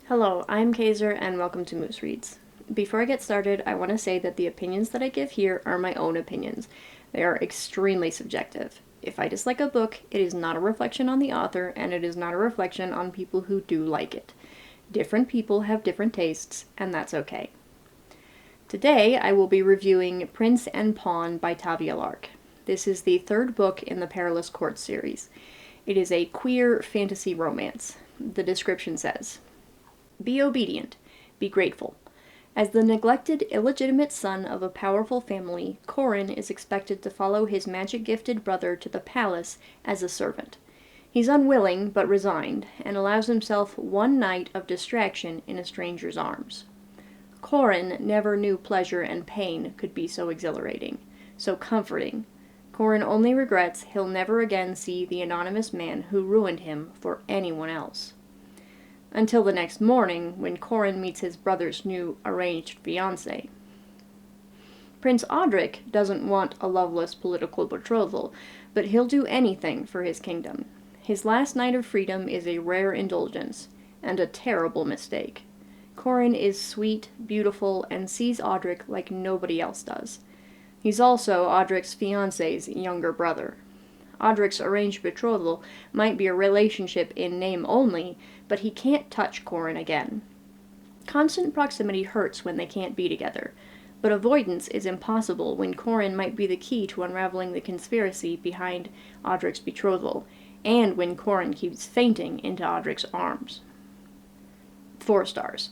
Hello, I'm Kaiser and welcome to Moose Reads. Before I get started, I want to say that the opinions that I give here are my own opinions. They are extremely subjective. If I dislike a book, it is not a reflection on the author, and it is not a reflection on people who do like it. Different people have different tastes, and that's okay. Today, I will be reviewing Prince and Pawn by Tavia Lark. This is the third book in the Perilous Courts series. It is a queer fantasy romance. The description says, "Be obedient. Be grateful. As the neglected, illegitimate son of a powerful family, Corin is expected to follow his magic-gifted brother to the palace as a servant. He's unwilling, but resigned, and allows himself one night of distraction in a stranger's arms. Corin never knew pleasure and pain could be so exhilarating, so comforting. Corin only regrets he'll never again see the anonymous man who ruined him for anyone else. Until the next morning, when Corin meets his brother's new arranged fiancée. Prince Audric doesn't want a loveless political betrothal, but he'll do anything for his kingdom. His last night of freedom is a rare indulgence, and a terrible mistake. Corin is sweet, beautiful, and sees Audric like nobody else does. He's also Audric's fiancée's younger brother. Audric's arranged betrothal might be a relationship in name only, but he can't touch Corin again. Constant proximity hurts when they can't be together, but avoidance is impossible when Corin might be the key to unraveling the conspiracy behind Audric's betrothal, and when Corin keeps fainting into Audric's arms." 4 stars.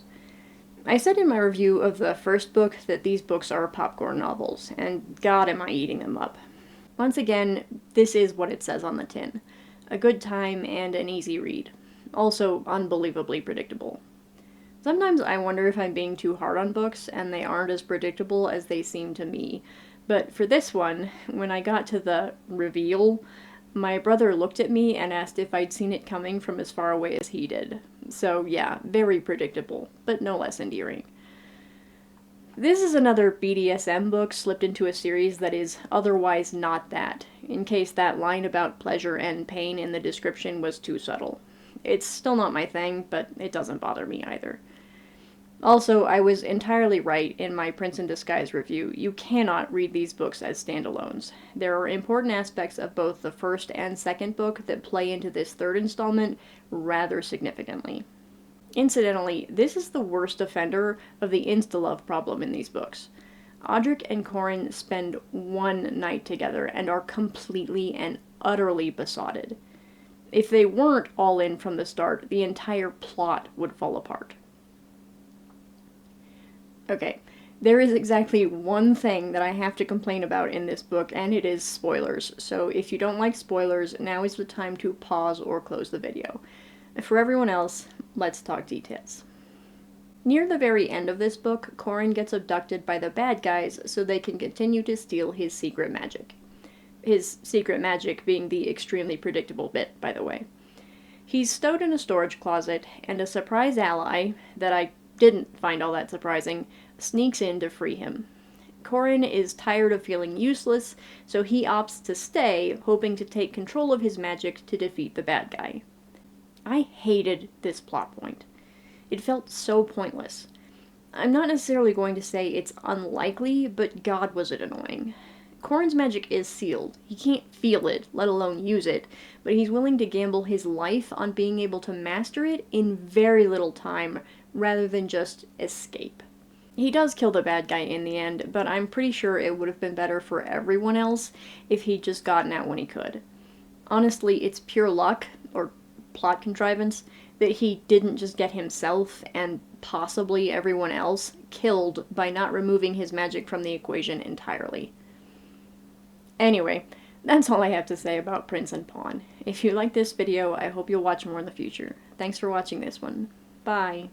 I said in my review of the first book that these books are popcorn novels, and God am I eating them up. Once again, this is what it says on the tin. A good time and an easy read. Also, unbelievably predictable. Sometimes I wonder if I'm being too hard on books, and they aren't as predictable as they seem to me. But for this one, when I got to the reveal, my brother looked at me and asked if I'd seen it coming from as far away as he did. So yeah, very predictable, but no less endearing. This is another BDSM book slipped into a series that is otherwise not that, in case that line about pleasure and pain in the description was too subtle. It's still not my thing, but it doesn't bother me either. Also, I was entirely right in my Prince in Disguise review. You cannot read these books as standalones. There are important aspects of both the first and second book that play into this third installment rather significantly. Incidentally, this is the worst offender of the insta-love problem in these books. Audric and Corin spend one night together and are completely and utterly besotted. If they weren't all in from the start, the entire plot would fall apart. Okay, there is exactly one thing that I have to complain about in this book, and it is spoilers. So if you don't like spoilers, now is the time to pause or close the video. For everyone else, let's talk details. Near the very end of this book, Corin gets abducted by the bad guys so they can continue to steal his secret magic. His secret magic being the extremely predictable bit, by the way. He's stowed in a storage closet, and a surprise ally, that I didn't find all that surprising, sneaks in to free him. Corin is tired of feeling useless, so he opts to stay, hoping to take control of his magic to defeat the bad guy. I hated this plot point. It felt so pointless. I'm not necessarily going to say it's unlikely, but God was it annoying. Corin's magic is sealed. He can't feel it, let alone use it, but he's willing to gamble his life on being able to master it in very little time, rather than just escape. He does kill the bad guy in the end, but I'm pretty sure it would have been better for everyone else if he'd just gotten out when he could. Honestly, it's pure luck, or plot contrivance, that he didn't just get himself, and possibly everyone else, killed by not removing his magic from the equation entirely. Anyway, that's all I have to say about Prince and Pawn. If you like this video, I hope you'll watch more in the future. Thanks for watching this one. Bye.